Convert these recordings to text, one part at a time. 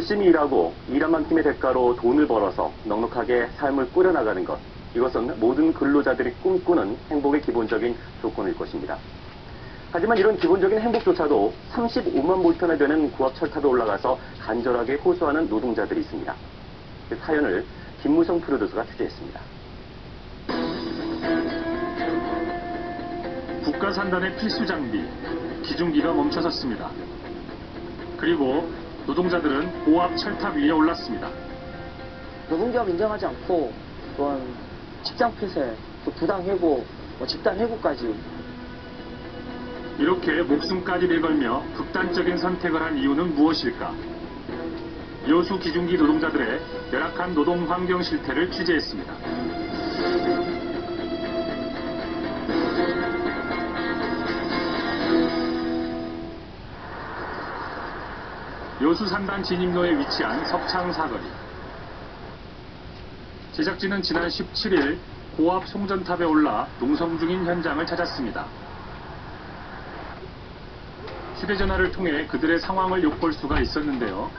열심히 일하고 일한 만큼의 대가로 돈을 벌어서 넉넉하게 삶을 꾸려나가는 것. 이것은 모든 근로자들이 꿈꾸는 행복의 기본적인 조건일 것입니다. 하지만 이런 기본적인 행복조차도 35만 볼트나 되는 고압 철탑에 올라가서 간절하게 호소하는 노동자들이 있습니다. 그 사연을 김무성 프로듀서가 취재했습니다. 국가산단의 필수 장비, 기중기가 멈춰섰습니다. 그리고 노동자들은 고압 철탑 위에 올랐습니다. 노동조합 인정하지 않고 또한 직장 폐쇄, 또 부당 해고, 집단 해고까지. 이렇게 목숨까지 내걸며 극단적인 선택을 한 이유는 무엇일까? 여수 기중기 노동자들의 열악한 노동 환경 실태를 취재했습니다. 여수 산단 진입로에 위치한 석창 사거리. 제작진은 지난 17일 고압 송전탑에 올라 농성 중인 현장을 찾았습니다. 휴대전화를 통해 그들의 상황을 엿볼 수가 있었는데요.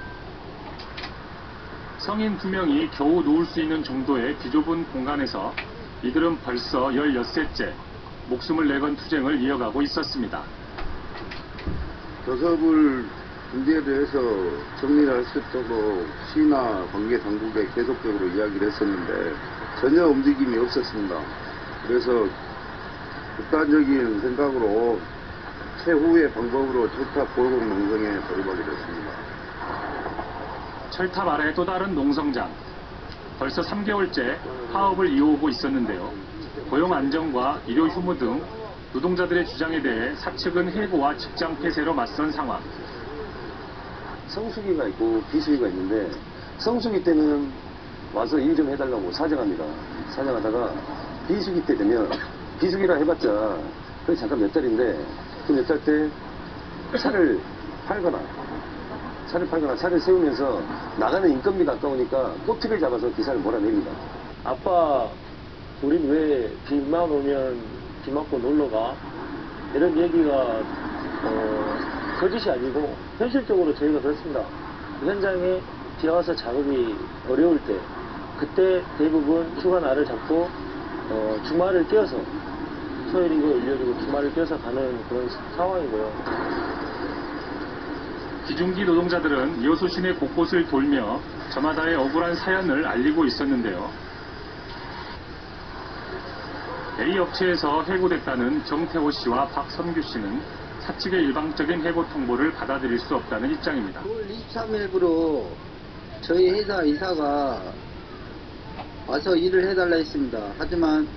성인 2명이 겨우 누울 수 있는 정도의 비좁은 공간에서 이들은 벌써 16세째 목숨을 내건 투쟁을 이어가고 있었습니다. 교섭을 문제에 대해서 정리를 할 수 있도록 시나 관계 당국에 계속적으로 이야기를 했었는데 전혀 움직임이 없었습니다. 그래서 극단적인 생각으로 최후의 방법으로 철탑 고공 농성에 돌입하게 됐습니다. 철탑 아래 또 다른 농성장. 벌써 3개월째 파업을 이어오고 있었는데요. 고용 안정과医療 휴무 등 노동자들의 주장에 대해 사측은 해고와 직장 폐쇄로 맞선 상황. 성수기가 있고 비수기가 있는데 성수기 때는 와서 일 좀 해달라고 사정합니다. 사정하다가 비수기 때 되면 비수기라 해봤자 그게 잠깐 몇 달인데 그 몇 달 때 차를 팔거나 차를 세우면서 나가는 인건비가 아까우니까 꼬투리를 잡아서 기사를 몰아냅니다. 아빠, 우린 왜 비만 오면 비 맞고 놀러 가? 이런 얘기가 거짓이 아니고 현실적으로 저희가 그렇습니다. 현장에 비가 와서 작업이 어려울 때 그때 대부분 휴가 날을 잡고 주말을 껴서 토요일이고 일요일이고 주말을 껴서 가는 그런 상황이고요. 기중기 노동자들은 여수 시내 곳곳을 돌며 저마다의 억울한 사연을 알리고 있었는데요. A업체에서 해고됐다는 정태호 씨와 박선규 씨는 사측의 일방적인 해고 통보를 받아들일 수 없다는 입장입니다. 9월 23일부로 저희 회사 이사가 와서 일을 해달라 했습니다. 하지만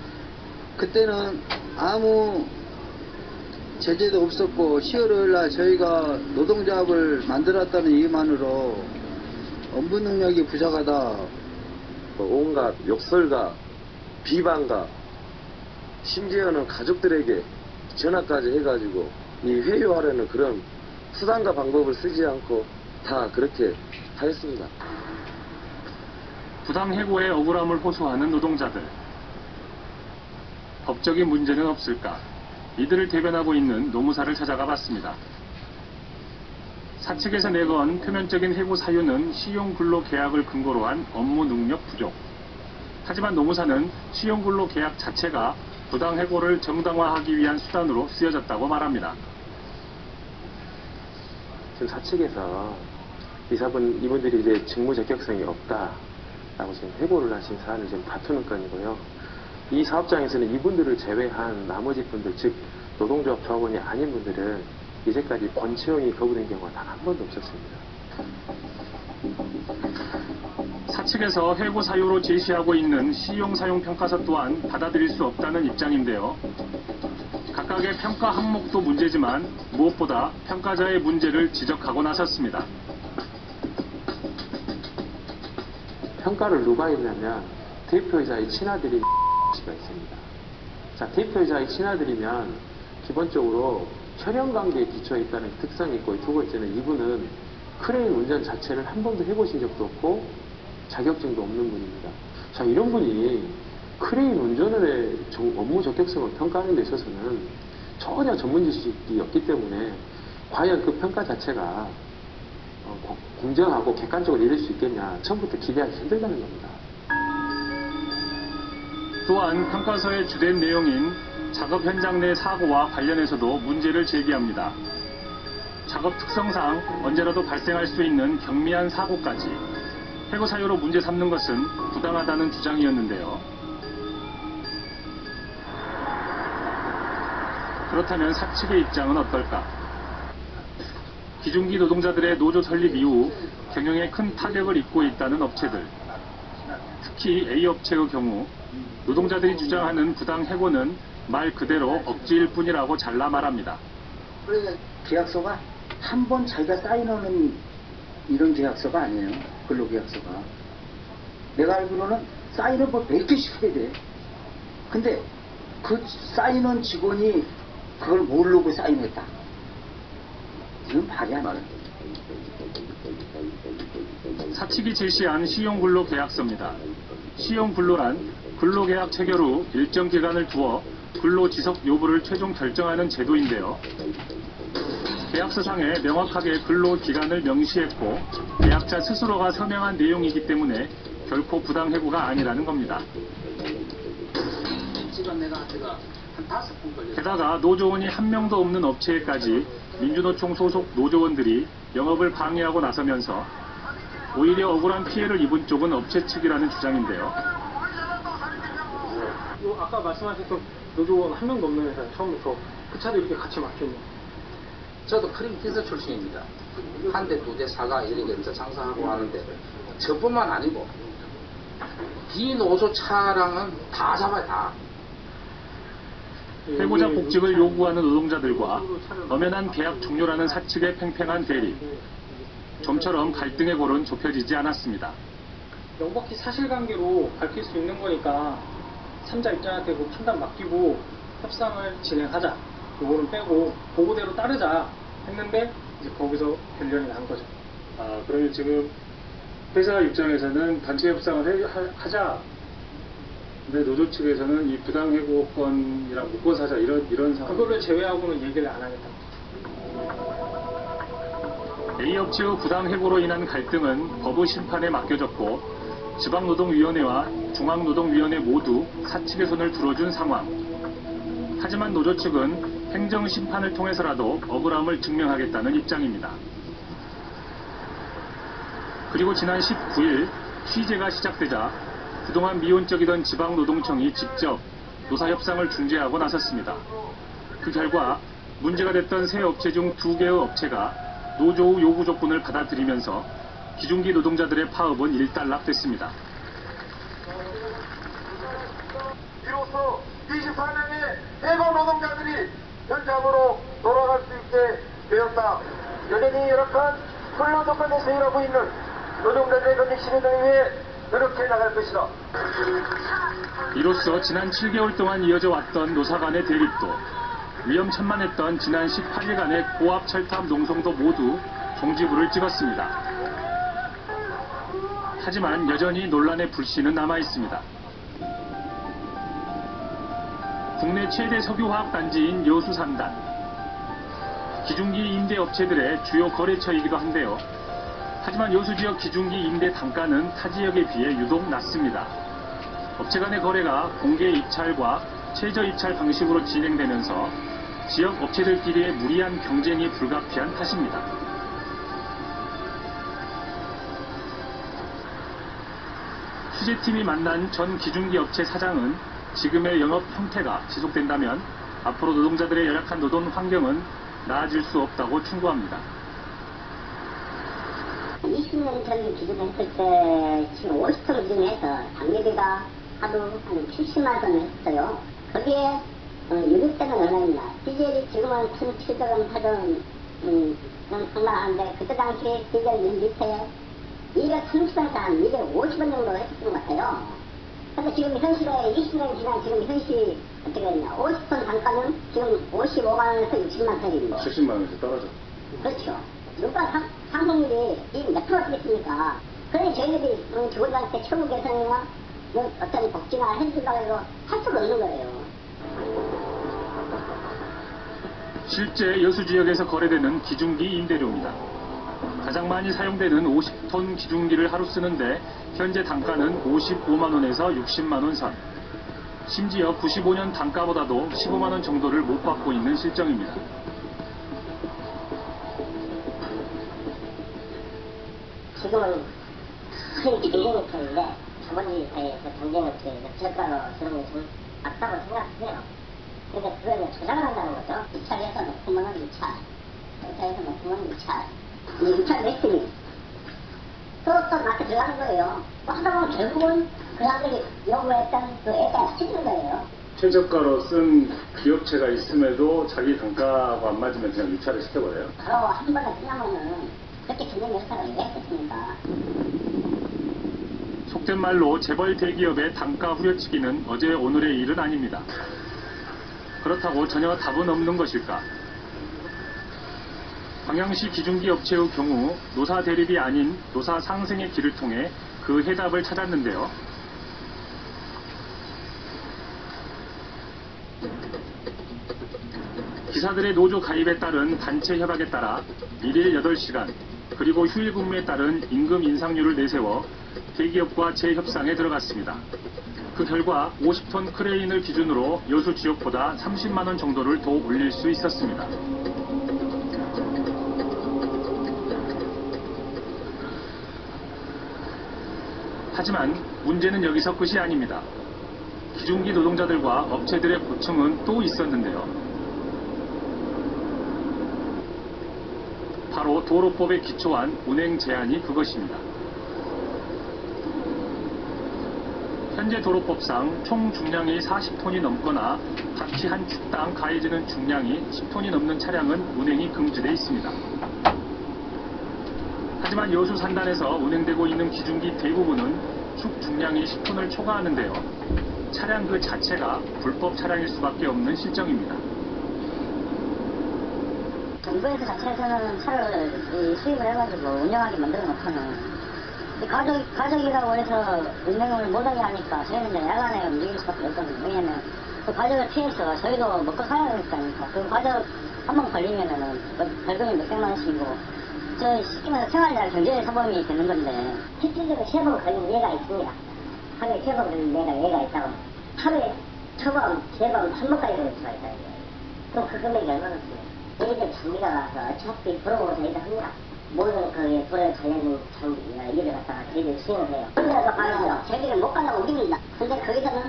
그때는 아무 제재도 없었고 10월날 저희가 노동조합을 만들었다는 이유만으로 업무 능력이 부족하다. 온갖 욕설과 비방과 심지어는 가족들에게 전화까지 해가지고 이 회유하려는 그런 수단과 방법을 쓰지 않고 다 그렇게 하였습니다. 부당 해고의 억울함을 호소하는 노동자들. 법적인 문제는 없을까? 이들을 대변하고 있는 노무사를 찾아가 봤습니다. 사측에서 내건 표면적인 해고 사유는 시용근로계약을 근거로 한 업무 능력 부족. 하지만 노무사는 시용근로계약 자체가 부당 해고를 정당화하기 위한 수단으로 쓰여졌다고 말합니다. 지금 사측에서 이분들이 이제 직무 적격성이 없다라고 지금 해고를 하신 사안을 지금 다투는 건이고요. 이 사업장에서는 이분들을 제외한 나머지 분들, 즉 노동조합 조합원이 아닌 분들은 이제까지 번채용이 거부된 경우가 단 한 번도 없었습니다. 사측에서 해고 사유로 제시하고 있는 시용사용평가서 또한 받아들일 수 없다는 입장인데요. 각각의 평가 항목도 문제지만 무엇보다 평가자의 문제를 지적하고 나섰습니다. 평가를 누가 했냐면 대표이사의 친아들인 씨가 있습니다. 자, 대표이사의 친아들이면 기본적으로 혈연관계에 기초해 있다는 특성이 있고, 두 번째는 이분은 크레인 운전 자체를 한 번도 해보신 적도 없고 자격증도 없는 분입니다. 자, 이런 분이 크레인 운전의 업무 적격성을 평가하는 데 있어서는 전혀 전문 지식이 없기 때문에 과연 그 평가 자체가 공정하고 객관적으로 이룰 수 있겠냐, 처음부터 기대하기 힘들다는 겁니다. 또한 평가서의 주된 내용인 작업 현장 내 사고와 관련해서도 문제를 제기합니다. 작업 특성상 언제라도 발생할 수 있는 경미한 사고까지 해고 사유로 문제 삼는 것은 부당하다는 주장이었는데요. 그렇다면 사측의 입장은 어떨까? 기중기 노동자들의 노조 설립 이후 경영에 큰 타격을 입고 있다는 업체들. 특히 A업체의 경우 노동자들이 주장하는 부당 해고는 말 그대로 억지일 뿐이라고 잘라 말합니다. 계약서가 한 번 자기가 사인하는 이런 계약서가 아니에요. 근로계약서가. 내가 알기로는 사인을 뭐 100개씩 해야 돼. 근데 그 사인한 직원이 그걸 모르고 사인했다. 이건 말이 안 돼. 사측이 제시한 시용근로계약서입니다. 시용근로란 근로계약 체결 후 일정 기간을 두어 근로지속 여부를 최종 결정하는 제도인데요. 계약서상에 명확하게 근로기간을 명시했고 계약자 스스로가 서명한 내용이기 때문에 결코 부당해고가 아니라는 겁니다. 게다가 노조원이 한 명도 없는 업체에까지 민주노총 소속 노조원들이 영업을 방해하고 나서면서 오히려 억울한 피해를 입은 쪽은 업체 측이라는 주장인데요. 아까 말씀하셨던 노조원 한 명도 없는 회사 처음부터 그 차도 이렇게 같이 막혀있는. 저도 크림 기사 출신입니다. 한 대, 두 대, 사가 이렇게 장사하고 하는데 저뿐만 아니고 비노조 차량은 다 잡아요, 다. 해고자 복직을 요구하는 노동자들과 엄연한 계약 종료라는 사측의 팽팽한 대립. 좀처럼 갈등의 골은 좁혀지지 않았습니다. 명백히 사실관계로 밝힐 수 있는 거니까 3자 입장한테 그 판단 맡기고 협상을 진행하자. 요거는 빼고 보고대로 따르자 했는데 이제 거기서 결론이 난 거죠. 아, 그러면 지금 회사 입장에서는 단체 협상을 하자. 근데 노조 측에서는 이 부당해고권이랑 묶어서 하자 이런 상황. 그거를 제외하고는 얘기를 안 하겠다. A업체의 부당해고로 인한 갈등은 법의 심판에 맡겨졌고 지방노동위원회와 중앙노동위원회 모두 사측의 손을 들어준 상황. 하지만 노조 측은 행정심판을 통해서라도 억울함을 증명하겠다는 입장입니다. 그리고 지난 19일 취재가 시작되자 그동안 미온적이던 지방노동청이 직접 노사협상을 중재하고 나섰습니다. 그 결과 문제가 됐던 세 업체 중 2개의 업체가 노조의 요구 조건을 받아들이면서 기중기 노동자들의 파업은 일단락됐습니다. 이로써 24명의 해고 노동자들이 현장으로 돌아갈 수 있게 되었다. 여전히 열악한 근로조건에서 일하고 있는 노동자들의 권익 실현을 위해 노력해 나갈 것이다. 이로써 지난 7개월 동안 이어져 왔던 노사 간의 대립도 위험천만했던 지난 18일간의 고압 철탑 농성도 모두 종지부를 찍었습니다. 하지만 여전히 논란의 불씨는 남아있습니다. 국내 최대 석유화학단지인 여수산단. 기중기 임대업체들의 주요 거래처이기도 한데요. 하지만 여수지역 기중기 임대 단가는 타 지역에 비해 유독 낮습니다. 업체 간의 거래가 공개 입찰과 최저 입찰 방식으로 진행되면서 지역 업체들끼리의 무리한 경쟁이 불가피한 탓입니다. 취재팀이 만난 전 기중기 업체 사장은 지금의 영업 형태가 지속된다면 앞으로 노동자들의 열악한 노동 환경은 나아질 수 없다고 충고합니다. 20년 전 기준했을 때 지금 50톤 기준에서 당기비가 하루 한 70만 원을 했어요. 거기에 유급세는 얼마입니다. 디젤이 지금은 1,700원, 8원 상당한데 그때 당시에 디젤 리터에 230원에서 한 250원 정도 했었던 것 같아요. 근데 지금 현실에 20년 지난 지금 현실 어떻게 됐냐. 50톤 단가는 지금 55만 원에서 60만 원입니다. 70만 원에서 떨어져. 그렇죠. 물가 상승률이 이게 몇 프로 되겠습니까? 그러니 저희들이 직원들한테 처우 개선이나 어떤 복지나 해주려고 해서 할 수가 없는 거예요. 실제 여수 지역에서 거래되는 기중기 임대료입니다. 가장 많이 사용되는 50톤 기중기를 하루 쓰는데 현재 단가는 55만 원에서 60만 원 선. 심지어 95년 단가보다도 15만 원 정도를 못 받고 있는 실정입니다. 지금은 거의 기중기 편인데 저번에 경쟁업체에서 저가로 저런 게 좀 맞다고 생각해요. 근데 그거는 조작을 한다는 거죠. 입찰에서 높으면 입찰, 입찰에서 높으면 입찰. 이 입찰 매스팅이 또 맞게 들어가는 거예요. 하다 보면 결국은 그 사람들이 요구했던 그 애가 치는 거예요. 최저가로 쓴 기업체가 있음에도 자기 단가가 안 맞으면 그냥 유찰을 시켜버려요. 바로 한 번에 끝나면은 그렇게 경쟁 회사가 왜 했겠습니까? 속된 말로 재벌 대기업의 단가 후려치기는 어제 오늘의 일은 아닙니다. 그렇다고 전혀 답은 없는 것일까? 광양시 기중기 업체의 경우 노사 대립이 아닌 노사 상생의 길을 통해 그 해답을 찾았는데요. 기사들의 노조 가입에 따른 단체 협약에 따라 일일 8시간 그리고 휴일 근무에 따른 임금 인상률을 내세워 대기업과 재협상에 들어갔습니다. 그 결과 50톤 크레인을 기준으로 여수 지역보다 30만 원 정도를 더 올릴 수 있었습니다. 하지만 문제는 여기서 끝이 아닙니다. 기중기 노동자들과 업체들의 고충은 또 있었는데요. 바로 도로법에 기초한 운행 제한이 그것입니다. 현재 도로법상 총 중량이 40톤이 넘거나 바퀴 한 축당 가해지는 중량이 10톤이 넘는 차량은 운행이 금지되어 있습니다. 하지만 여수 산단에서 운행되고 있는 기중기 대부분은 축 중량이 10톤을 초과하는데요. 차량 그 자체가 불법 차량일 수밖에 없는 실정입니다. 정부에서 자체에서는 차를 수입을 해가지고 운영하게 만들어 놓고는 가족이라고 해서 운행을 못하게 하니까 저희는 이제 야간에 움직일 수밖에 없거든요. 왜냐면 그 가족을 피해서 저희도 먹고 살아야 되니까 그 가족 한 번 걸리면은 벌금이 몇백만 원씩이고 저 쉽게 말해서 생활자 경제 사범이 되는 건데 실질적으로 시험을 걸린 예가 있습니다. 하루에 시험을 걸린 예가 있다고 하루에 초범, 재범 한 번까지 걸릴 수가 있어요. 그럼 그 금액이 얼마나 됩니까? 저희들 장비가 가서 어차피 도로로 저희가 합니다. 모든 그 도로에 관련된 일을 갖다가 저희들이 수행을 해요. 그래서 가면요. 저희들은 못 간다고 우깁니다. 근데 거기서는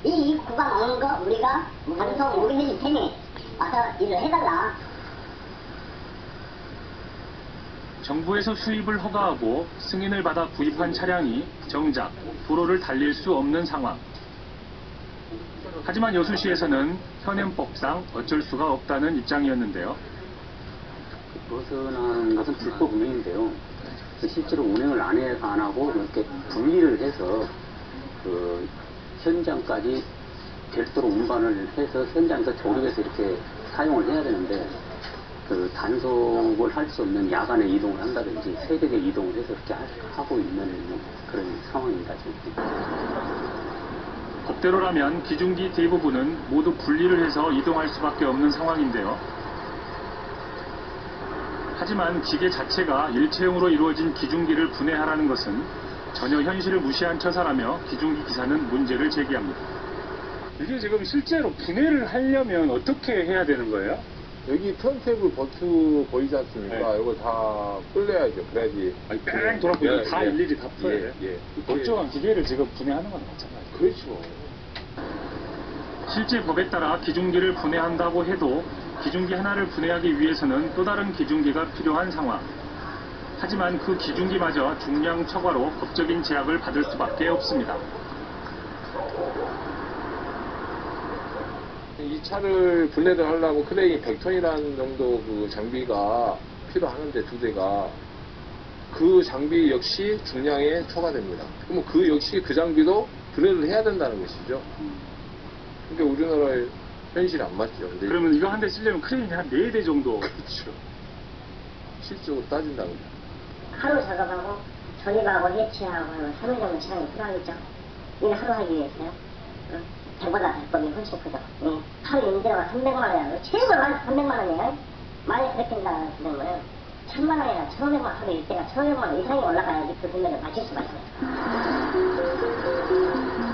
이 구간 오는 거 우리가 방송 우기해줄 테니 와서 일을 해달라. 정부에서 수입을 허가하고 승인을 받아 구입한 차량이 정작 도로를 달릴 수 없는 상황. 하지만 여수시에서는 현행법상 어쩔 수가 없다는 입장이었는데요. 벗어나는 것은 불법 운행인데요. 실제로 운행을 안 하고 이렇게 분리를 해서 그 현장까지 별도로 운반을 해서 현장에서 조립해서 이렇게 사용을 해야 되는데 그 단속을 할 수 없는 야간에 이동을 한다든지 새벽에 이동을 해서 이렇게 하고 있는 그런 상황입니다. 지금. 법대로라면 기중기 대부분은 모두 분리를 해서 이동할 수밖에 없는 상황인데요. 하지만 기계 자체가 일체형으로 이루어진 기중기를 분해하라는 것은 전혀 현실을 무시한 처사라며 기중기 기사는 문제를 제기합니다. 이게 지금 실제로 분해를 하려면 어떻게 해야 되는 거예요? 여기 턴테이블 버튼 보이지 않습니까? 네. 이거 다 끌려야죠. 그래야지. 아니, 뺑 돌아보면 다 일일이 다 풀어야 돼요? 예. 멀쩡한 기계를 지금 분해하는 건 마찬가지예요. 그렇죠. 실제 법에 따라 기중기를 분해한다고 해도 기중기 하나를 분해하기 위해서는 또 다른 기중기가 필요한 상황. 하지만 그 기중기마저 중량 초과로 법적인 제약을 받을 수밖에 없습니다. 이 차를 분해를 하려면 크레인 100톤이라는 정도 그 장비가 필요하는데 두 대가 그 장비 역시 중량에 초과됩니다. 그러면 그 역시 그 장비도 분해를 해야 된다는 것이죠. 그러니까 우리나라의 현실이 안 맞죠. 근데 그러면 이거 한 대 쓰려면 크레인이 한 4대 정도. 그렇죠. 실적으로 따진다면. 하루 작업하고 조립하고 해체하고 3일 정도 시간이 필요하겠죠. 이거 하루 하기 위해서요. 배보다 배법이 훨씬 크죠. 하루 임대료가 300만 원이에요. 최고 한 300만 원이에요. 만약 그렇게 된다는 거예요. 1000만 원이나 1500만 하는 일대가 1500만 원 이상이 올라가야지 그 금액을 맞출 수가 있어요.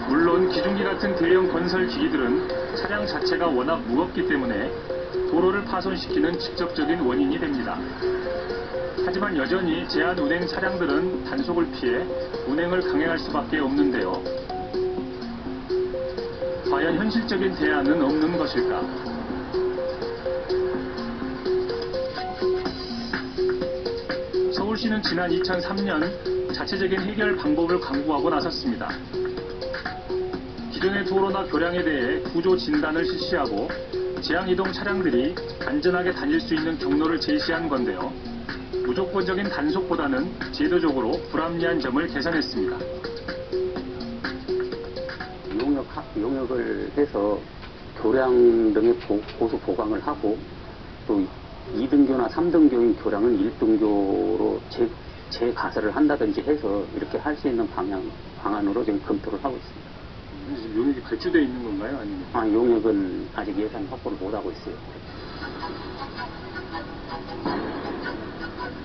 물론 기중기 같은 대형 건설 기기들은 차량 자체가 워낙 무겁기 때문에 도로를 파손시키는 직접적인 원인이 됩니다. 하지만 여전히 제한 운행 차량들은 단속을 피해 운행을 강행할 수밖에 없는데요. 과연 현실적인 대안은 없는 것일까? 서울시는 지난 2003년 자체적인 해결 방법을 강구하고 나섰습니다. 기존의 도로나 교량에 대해 구조 진단을 실시하고 재앙이동 차량들이 안전하게 다닐 수 있는 경로를 제시한 건데요. 무조건적인 단속보다는 제도적으로 불합리한 점을 개선했습니다. 용역을 해서 교량 등의 보수 보강을 하고 또 2등교나 3등교인 교량은 1등교로 재가설을 한다든지 해서 이렇게 할 수 있는 방안으로 지금 검토를 하고 있습니다. 지금 용역이 발주되어 있는 건가요? 아니면? 용역은 아직 예산 확보를 못하고 있어요.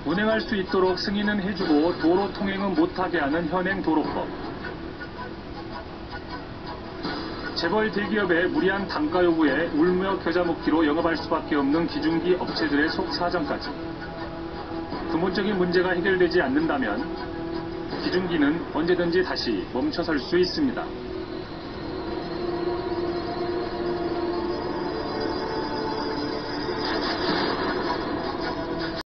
운행할 수 있도록 승인은 해주고 도로 통행은 못하게 하는 현행 도로법. 재벌 대기업의 무리한 단가 요구에 울며 겨자 먹기로 영업할 수밖에 없는 기중기 업체들의 속사정까지. 근본적인 문제가 해결되지 않는다면 기중기는 언제든지 다시 멈춰설 수 있습니다.